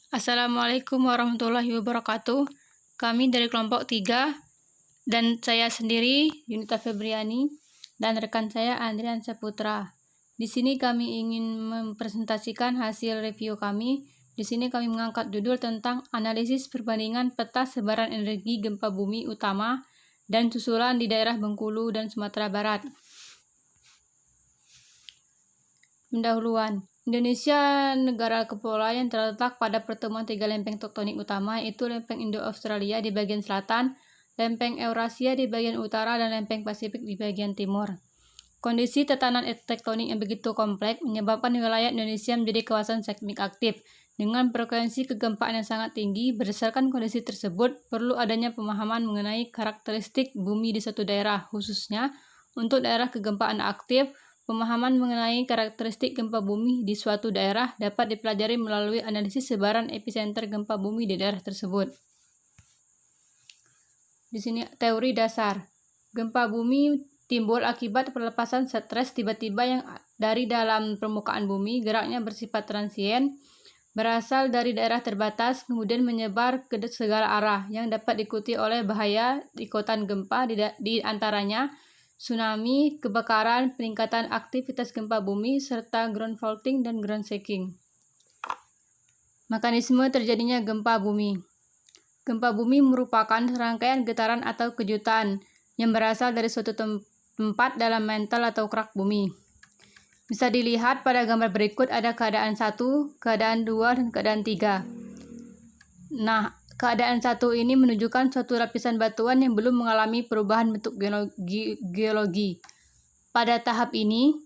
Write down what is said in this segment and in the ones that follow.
Assalamualaikum warahmatullahi wabarakatuh. Kami dari kelompok 3 dan saya sendiri Yunita Febriani dan rekan saya Andrian Saputra. Di sini kami ingin mempresentasikan hasil review kami. Di sini kami mengangkat judul tentang analisis perbandingan peta sebaran energi gempa bumi utama dan susulan di daerah Bengkulu dan Sumatera Barat. Pendahuluan. Indonesia negara kepulauan yang terletak pada pertemuan tiga lempeng tektonik utama, yaitu lempeng Indo-Australia di bagian selatan, lempeng Eurasia di bagian utara, dan lempeng Pasifik di bagian timur. Kondisi tatanan tektonik yang begitu kompleks menyebabkan wilayah Indonesia menjadi kawasan seismik aktif dengan frekuensi kegempaan yang sangat tinggi. Berdasarkan kondisi tersebut, perlu adanya pemahaman mengenai karakteristik bumi di suatu daerah, khususnya untuk daerah kegempaan aktif. Pemahaman mengenai karakteristik gempa bumi di suatu daerah dapat dipelajari melalui analisis sebaran epicenter gempa bumi di daerah tersebut. Di sini teori dasar. Gempa bumi timbul akibat pelepasan stres tiba-tiba yang dari dalam permukaan bumi, geraknya bersifat transien, berasal dari daerah terbatas, kemudian menyebar ke segala arah yang dapat diikuti oleh bahaya ikutan gempa di antaranya tsunami, kebakaran, peningkatan aktivitas gempa bumi, serta ground faulting dan ground shaking. Mekanisme terjadinya gempa bumi. Gempa bumi merupakan serangkaian getaran atau kejutan yang berasal dari suatu tempat dalam mantel atau kerak bumi. Bisa dilihat pada gambar berikut ada keadaan 1, keadaan 2, dan keadaan 3. Nah, keadaan 1 ini menunjukkan suatu lapisan batuan yang belum mengalami perubahan bentuk geologi. Pada tahap ini,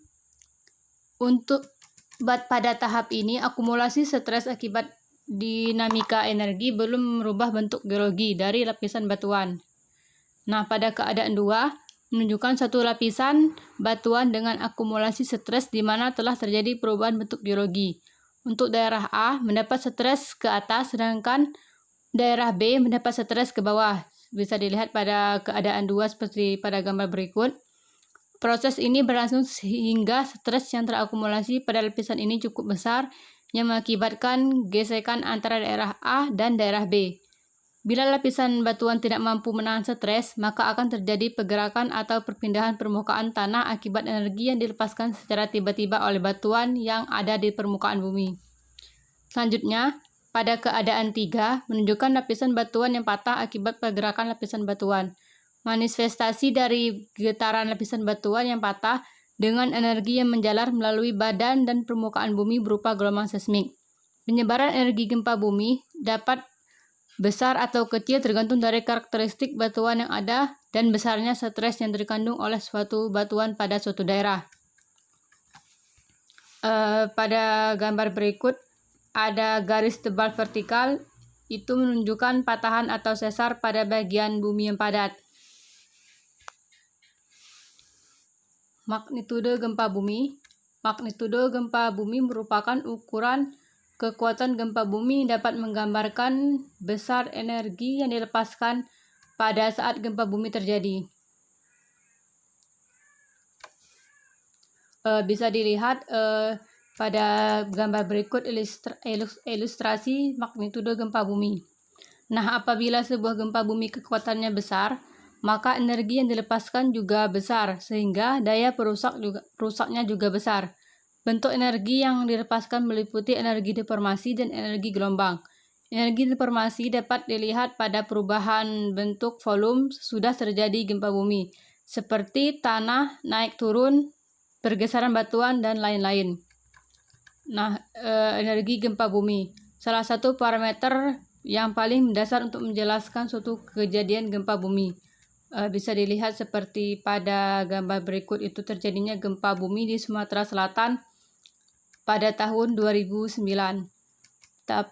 akumulasi stres akibat dinamika energi belum merubah bentuk geologi dari lapisan batuan. Nah, pada keadaan 2, menunjukkan suatu lapisan batuan dengan akumulasi stres di mana telah terjadi perubahan bentuk geologi. Untuk daerah A mendapat stres ke atas, sedangkan daerah B mendapat stres ke bawah. Bisa dilihat pada keadaan 2 seperti pada gambar berikut. Proses ini berlangsung sehingga stres yang terakumulasi pada lapisan ini cukup besar yang mengakibatkan gesekan antara daerah A dan daerah B. Bila lapisan batuan tidak mampu menahan stres, maka akan terjadi pergerakan atau perpindahan permukaan tanah akibat energi yang dilepaskan secara tiba-tiba oleh batuan yang ada di permukaan bumi. Selanjutnya, pada keadaan 3, menunjukkan lapisan batuan yang patah akibat pergerakan lapisan batuan. Manifestasi dari getaran lapisan batuan yang patah dengan energi yang menjalar melalui badan dan permukaan bumi berupa gelombang seismik. Penyebaran energi gempa bumi dapat besar atau kecil tergantung dari karakteristik batuan yang ada dan besarnya stres yang terkandung oleh suatu batuan pada suatu daerah. Pada gambar berikut ada garis tebal vertikal, itu menunjukkan patahan atau sesar pada bagian bumi yang padat. Magnitudo gempa bumi. Magnitudo gempa bumi merupakan ukuran kekuatan gempa bumi dapat menggambarkan besar energi yang dilepaskan pada saat gempa bumi terjadi. Bisa dilihat pada gambar berikut ilustrasi magnitudo gempa bumi. Nah, apabila sebuah gempa bumi kekuatannya besar, maka energi yang dilepaskan juga besar, sehingga daya perusaknya juga besar. Bentuk energi yang dilepaskan meliputi energi deformasi dan energi gelombang. Energi deformasi dapat dilihat pada perubahan bentuk volume sesudah terjadi gempa bumi, seperti tanah naik turun, pergeseran batuan, dan lain-lain. Nah, energi gempa bumi. Salah satu parameter yang paling mendasar untuk menjelaskan suatu kejadian gempa bumi. Bisa dilihat seperti pada gambar berikut, itu terjadinya gempa bumi di Sumatera Selatan pada tahun 2009.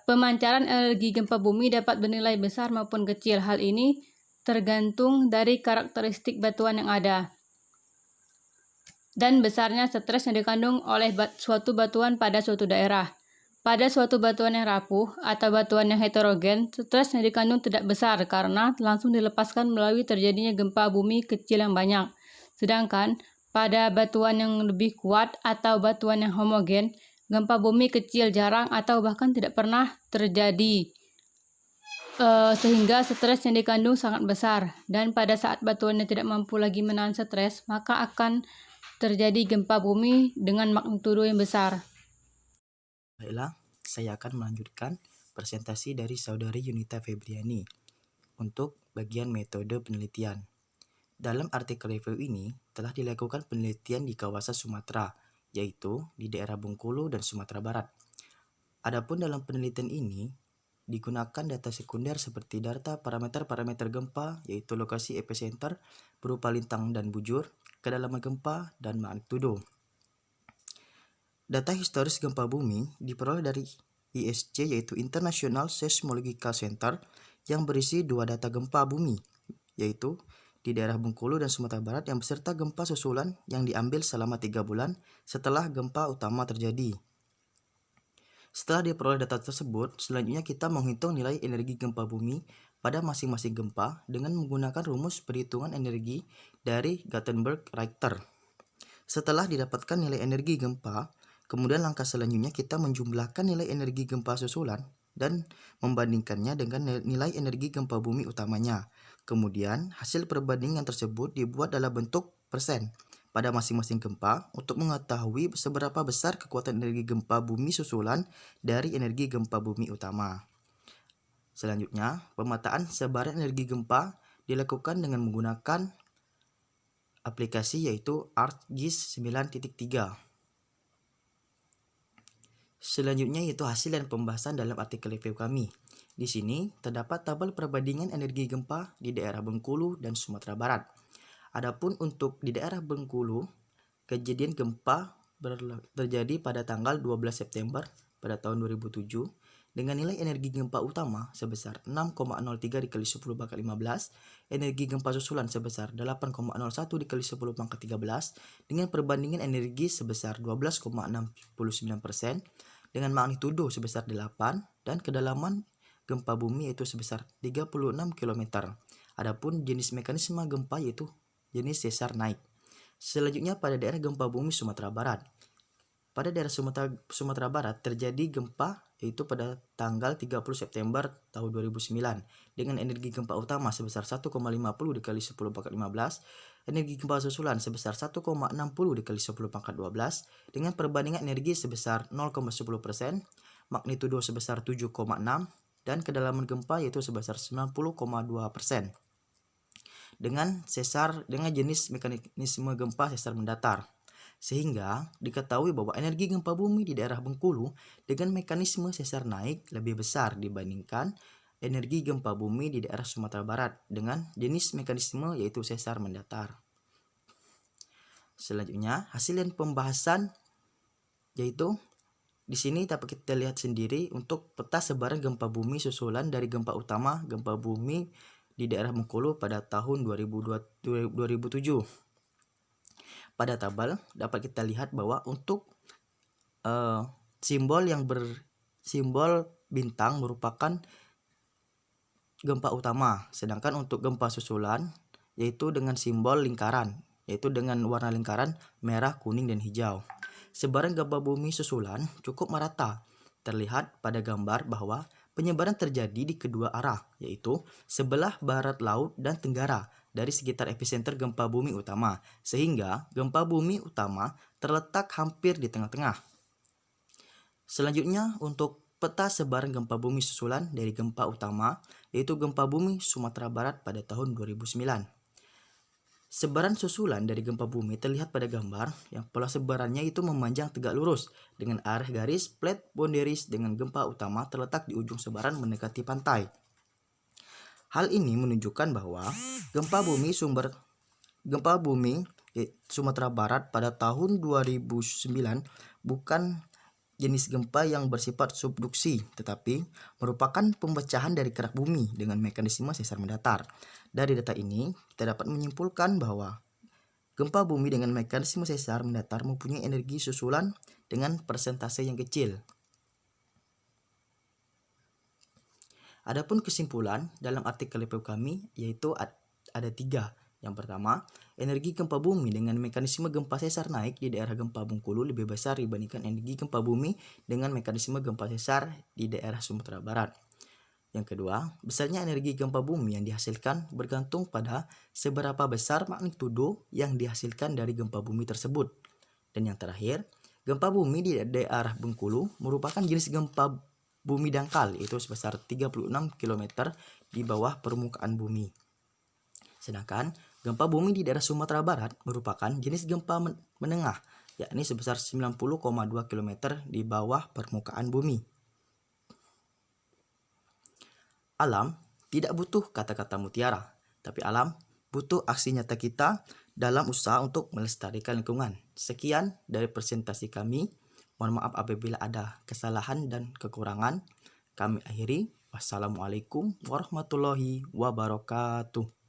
Pemancaran energi gempa bumi dapat bernilai besar maupun kecil. Hal ini tergantung dari karakteristik batuan yang ada dan besarnya stres yang dikandung oleh suatu batuan pada suatu daerah. Pada suatu batuan yang rapuh atau batuan yang heterogen, stres yang dikandung tidak besar karena langsung dilepaskan melalui terjadinya gempa bumi kecil yang banyak. Sedangkan pada batuan yang lebih kuat atau batuan yang homogen, gempa bumi kecil, jarang, atau bahkan tidak pernah terjadi. Sehingga stres yang dikandung sangat besar, dan pada saat batuannya tidak mampu lagi menahan stres, maka akan terjadi gempa bumi dengan magnitudo yang besar. Baiklah, saya akan melanjutkan presentasi dari Saudari Yunita Febriani untuk bagian metode penelitian. Dalam artikel review ini telah dilakukan penelitian di kawasan Sumatera, yaitu di daerah Bengkulu dan Sumatera Barat. Adapun dalam penelitian ini digunakan data sekunder seperti data parameter-parameter gempa, yaitu lokasi epicenter berupa lintang dan bujur, kedalaman gempa, dan magnitudo. Data historis gempa bumi diperoleh dari ISC, yaitu International Seismological Center, yang berisi 2 data gempa bumi, yaitu di daerah Bengkulu dan Sumatera Barat yang beserta gempa susulan yang diambil selama 3 bulan setelah gempa utama terjadi. Setelah diperoleh data tersebut, selanjutnya kita menghitung nilai energi gempa bumi pada masing-masing gempa dengan menggunakan rumus perhitungan energi dari Gutenberg-Richter. Setelah didapatkan nilai energi gempa, kemudian langkah selanjutnya kita menjumlahkan nilai energi gempa susulan dan membandingkannya dengan nilai energi gempa bumi utamanya. Kemudian, hasil perbandingan tersebut dibuat dalam bentuk persen pada masing-masing gempa untuk mengetahui seberapa besar kekuatan energi gempa bumi susulan dari energi gempa bumi utama. Selanjutnya, pemetaan sebaran energi gempa dilakukan dengan menggunakan aplikasi yaitu ArcGIS 9.3. Selanjutnya yaitu hasil dan pembahasan dalam artikel review kami. Di sini terdapat tabel perbandingan energi gempa di daerah Bengkulu dan Sumatera Barat. Adapun untuk di daerah Bengkulu, kejadian gempa terjadi pada tanggal 12 September pada tahun 2007 dengan nilai energi gempa utama sebesar 6,03 dikali 10 pangkat 15, energi gempa susulan sebesar 8,01 dikali 10 pangkat 13 dengan perbandingan energi sebesar 12,69% dengan magnitudo sebesar 8 dan kedalaman gempa bumi yaitu sebesar 36 km. Adapun jenis mekanisme gempa yaitu jenis sesar naik. Selanjutnya pada daerah gempa bumi Sumatera Barat. Pada daerah Sumatera Barat terjadi gempa yaitu pada tanggal 30 September tahun 2009 dengan energi gempa utama sebesar 1,50 dikali 10 pangkat 15, energi gempa susulan sebesar 1,60 dikali 10 pangkat 12 dengan perbandingan energi sebesar 0,10%, magnitudo sebesar 7,6 dan kedalaman gempa yaitu sebesar 90,2%. dengan jenis mekanisme gempa sesar mendatar. Sehingga diketahui bahwa energi gempa bumi di daerah Bengkulu dengan mekanisme sesar naik lebih besar dibandingkan energi gempa bumi di daerah Sumatera Barat dengan jenis mekanisme yaitu sesar mendatar. Selanjutnya, hasil dan pembahasan yaitu di sini dapat kita lihat sendiri untuk peta sebaran gempa bumi susulan dari gempa utama gempa bumi di daerah Bengkulu pada tahun 2007. Pada tabel dapat kita lihat bahwa untuk simbol yang bersimbol bintang merupakan gempa utama, sedangkan untuk gempa susulan yaitu dengan simbol lingkaran, yaitu dengan warna lingkaran merah, kuning, dan hijau. Sebaran gempa bumi susulan cukup merata. Terlihat pada gambar bahwa penyebaran terjadi di kedua arah, yaitu sebelah barat laut dan tenggara dari sekitar epicenter gempa bumi utama, sehingga gempa bumi utama terletak hampir di tengah-tengah. Selanjutnya untuk peta sebaran gempa bumi susulan dari gempa utama, yaitu gempa bumi Sumatera Barat pada tahun 2009. Sebaran susulan dari gempa bumi terlihat pada gambar yang pola sebarannya itu memanjang tegak lurus dengan arah garis flat boundaries dengan gempa utama terletak di ujung sebaran mendekati pantai. Hal ini menunjukkan bahwa gempa bumi Sumatera Barat pada tahun 2009 bukan jenis gempa yang bersifat subduksi, tetapi merupakan pemecah dari kerak bumi dengan mekanisme sesar mendatar. Dari data ini, kita dapat menyimpulkan bahwa gempa bumi dengan mekanisme sesar mendatar mempunyai energi susulan dengan persentase yang kecil. Adapun kesimpulan dalam artikel review kami yaitu ada 3, Yang pertama, energi gempa bumi dengan mekanisme gempa sesar naik di daerah gempa Bengkulu lebih besar dibandingkan energi gempa bumi dengan mekanisme gempa sesar di daerah Sumatera Barat. Yang kedua, besarnya energi gempa bumi yang dihasilkan bergantung pada seberapa besar magnitudo yang dihasilkan dari gempa bumi tersebut. Dan yang terakhir, gempa bumi di daerah Bengkulu merupakan jenis gempa bumi dangkal, yaitu sebesar 36 km di bawah permukaan bumi. Sedangkan gempa bumi di daerah Sumatera Barat merupakan jenis gempa menengah, yakni sebesar 90,2 km di bawah permukaan bumi. Alam tidak butuh kata-kata mutiara, tapi alam butuh aksi nyata kita dalam usaha untuk melestarikan lingkungan. Sekian dari presentasi kami. Mohon maaf apabila ada kesalahan dan kekurangan. Kami akhiri. Wassalamualaikum warahmatullahi wabarakatuh.